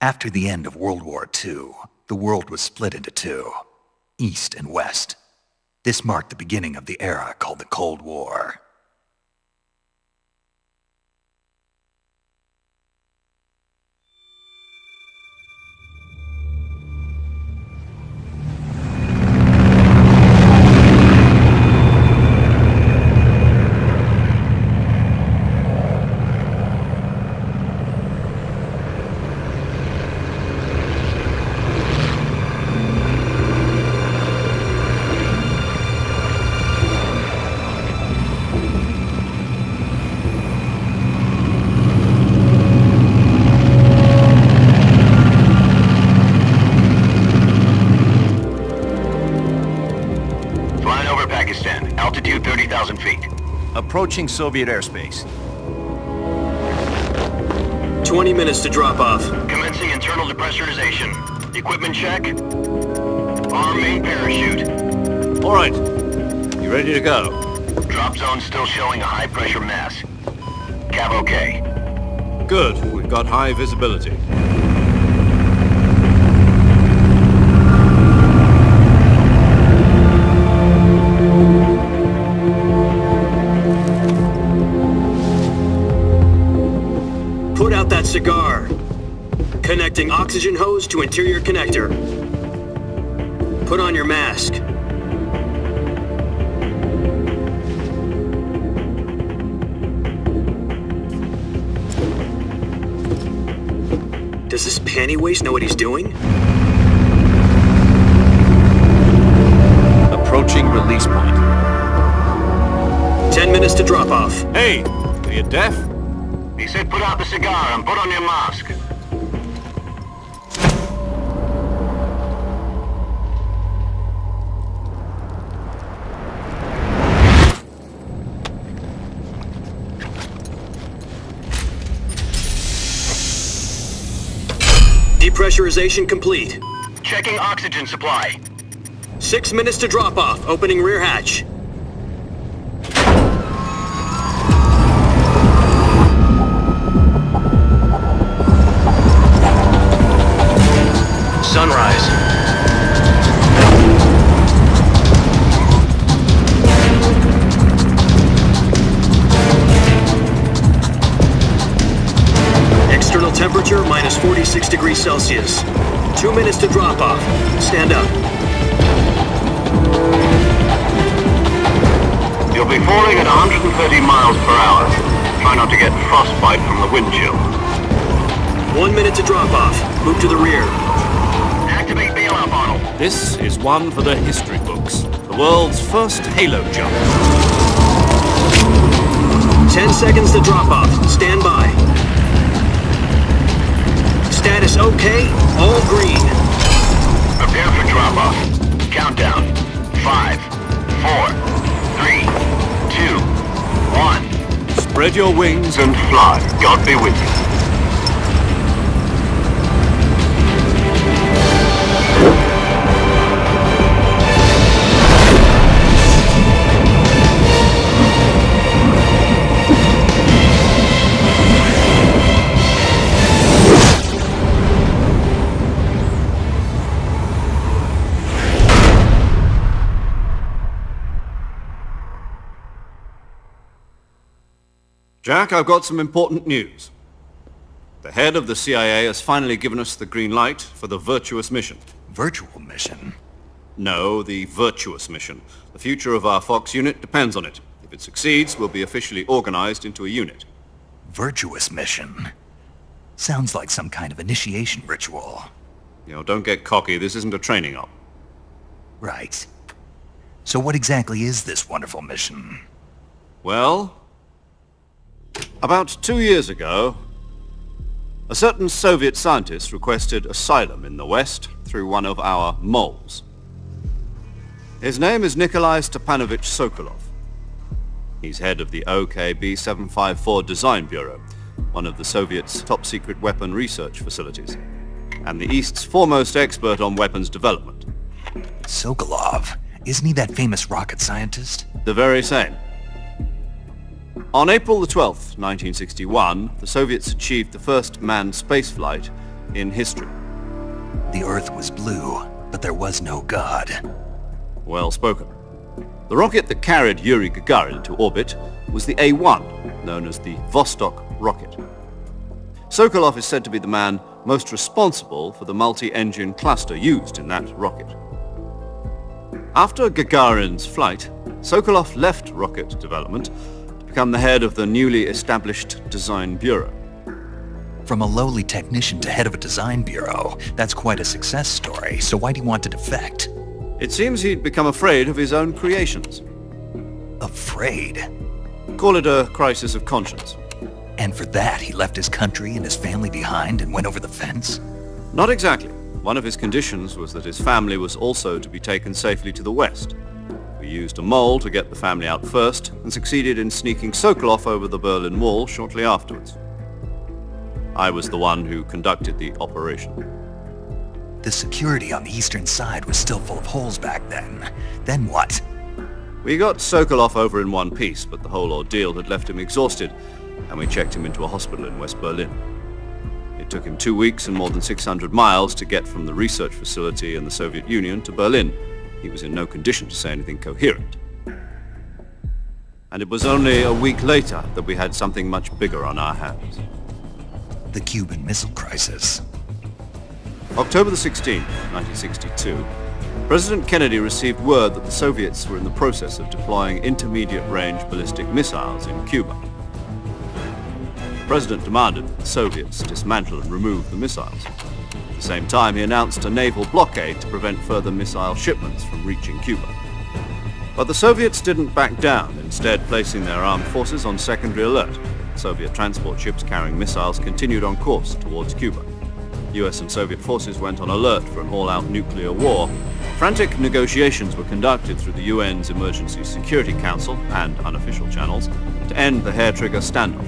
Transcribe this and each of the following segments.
After the end of World War II, the world was split into two, East and West. This marked the beginning of the era called the Cold War. Altitude 30,000 feet. Approaching Soviet airspace. 20 minutes to drop off. Commencing internal depressurization. Equipment check. Arm main parachute. All right. You ready to go? Drop zone still showing a high pressure mass. Cav okay. Good. We've got high visibility. Put out that cigar. Connecting oxygen hose to interior connector. Put on your mask. Does this panty waste know what he's doing? Approaching release point. 10 minutes to drop off. Hey, are you deaf? He said put out the cigar and put on your mask. Depressurization complete. Checking oxygen supply. 6 minutes to drop off. Opening rear hatch. Sunrise. External temperature minus 46 degrees Celsius. 2 minutes to drop off. Stand up. You'll be falling at 130 miles per hour. Try not to get frostbite from the wind chill. 1 minute to drop off. Move to the rear. Activate bailout model. This is one for the history books. The world's first halo jump. 10 seconds to drop off. Stand by. Status okay. All green. Prepare for drop-off. Countdown. 5, 4, 3, 2, 1. Spread your wings And fly. God be with you. Jack, I've got some important news. The head of the CIA has finally given us the green light for the virtuous mission. Virtual mission? No, the virtuous mission. The future of our Fox unit depends on it. If it succeeds, we'll be officially organized into a unit. Virtuous mission? Sounds like some kind of initiation ritual. You know, don't get cocky. This isn't a training op. Right. So what exactly is this wonderful mission? Well, about 2 years ago, a certain Soviet scientist requested asylum in the West through one of our moles. His name is Nikolai Stepanovich Sokolov. He's head of the OKB-754 Design Bureau, one of the Soviets' top-secret weapon research facilities, and the East's foremost expert on weapons development. Sokolov? Isn't he that famous rocket scientist? The very same. On April the 12th, 1961, the Soviets achieved the first manned spaceflight in history. The Earth was blue, but there was no God. Well spoken. The rocket that carried Yuri Gagarin to orbit was the A-1, known as the Vostok rocket. Sokolov is said to be the man most responsible for the multi-engine cluster used in that rocket. After Gagarin's flight, Sokolov left rocket development to become the head of the newly established Design Bureau. From a lowly technician to head of a design bureau, that's quite a success story, so why'd he want to defect? It seems he'd become afraid of his own creations. Afraid? Call it a crisis of conscience. And for that, he left his country and his family behind and went over the fence? Not exactly. One of his conditions was that his family was also to be taken safely to the west. We used a mole to get the family out first and succeeded in sneaking Sokolov over the Berlin Wall shortly afterwards. I was the one who conducted the operation. The security on the eastern side was still full of holes back then. Then what? We got Sokolov over in one piece, but the whole ordeal had left him exhausted, and we checked him into a hospital in West Berlin. It took him 2 weeks and more than 600 miles to get from the research facility in the Soviet Union to Berlin. He was in no condition to say anything coherent. And it was only a week later that we had something much bigger on our hands. The Cuban Missile Crisis. October the 16th, 1962, President Kennedy received word that the Soviets were in the process of deploying intermediate-range ballistic missiles in Cuba. The President demanded that the Soviets dismantle and remove the missiles. At the same time, he announced a naval blockade to prevent further missile shipments from reaching Cuba. But the Soviets didn't back down, instead placing their armed forces on secondary alert. Soviet transport ships carrying missiles continued on course towards Cuba. US and Soviet forces went on alert for an all-out nuclear war. Frantic negotiations were conducted through the UN's Emergency Security Council and unofficial channels to end the hair-trigger standoff.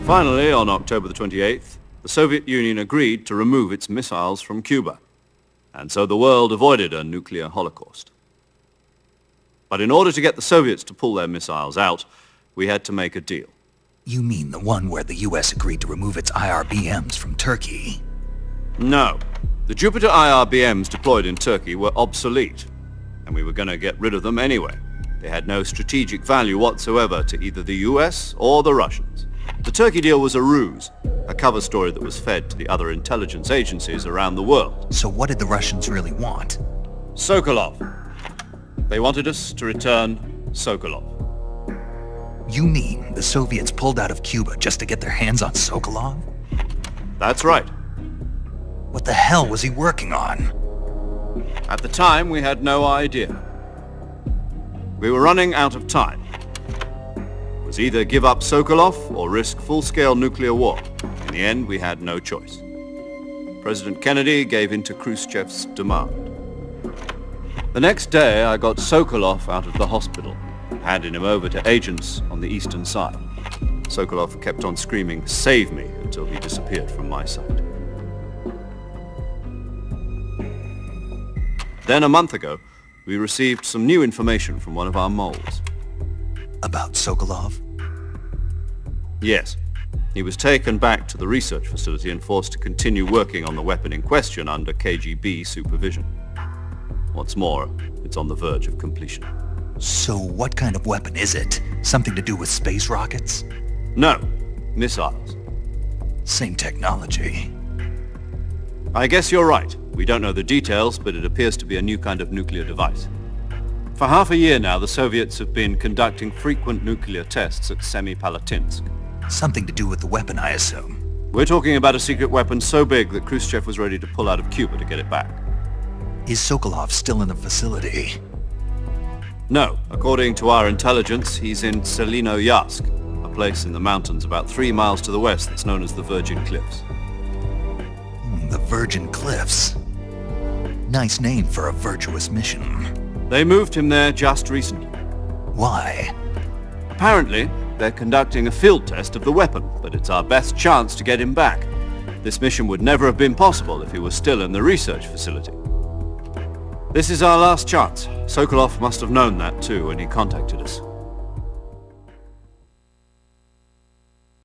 Finally, on October the 28th, the Soviet Union agreed to remove its missiles from Cuba, and so the world avoided a nuclear holocaust. But in order to get the Soviets to pull their missiles out, we had to make a deal. You mean the one where the US agreed to remove its IRBMs from Turkey? No. The Jupiter IRBMs deployed in Turkey were obsolete, and we were going to get rid of them anyway. They had no strategic value whatsoever to either the US or the Russians. The Turkey deal was a ruse, a cover story that was fed to the other intelligence agencies around the world. So what did the Russians really want? Sokolov. They wanted us to return Sokolov. You mean the Soviets pulled out of Cuba just to get their hands on Sokolov? That's right. What the hell was he working on? At the time, we had no idea. We were running out of time. It was either give up Sokolov or risk full-scale nuclear war. In the end, we had no choice. President Kennedy gave in to Khrushchev's demand. The next day, I got Sokolov out of the hospital, handing him over to agents on the eastern side. Sokolov kept on screaming, "Save me," until he disappeared from my sight. Then a month ago, we received some new information from one of our moles. About Sokolov? Yes. He was taken back to the research facility and forced to continue working on the weapon in question under KGB supervision. What's more, it's on the verge of completion. So what kind of weapon is it? Something to do with space rockets? No, missiles. Same technology. I guess you're right. We don't know the details, but it appears to be a new kind of nuclear device. For half a year now, the Soviets have been conducting frequent nuclear tests at Semipalatinsk. Something to do with the weapon, I assume. We're talking about a secret weapon so big that Khrushchev was ready to pull out of Cuba to get it back. Is Sokolov still in the facility? No. According to our intelligence, he's in Selinoyarsk, a place in the mountains about 3 miles to the west that's known as the Virgin Cliffs. The Virgin Cliffs. Nice name for a virtuous mission. They moved him there just recently. Why? Apparently, they're conducting a field test of the weapon, but it's our best chance to get him back. This mission would never have been possible if he was still in the research facility. This is our last chance. Sokolov must have known that too when he contacted us.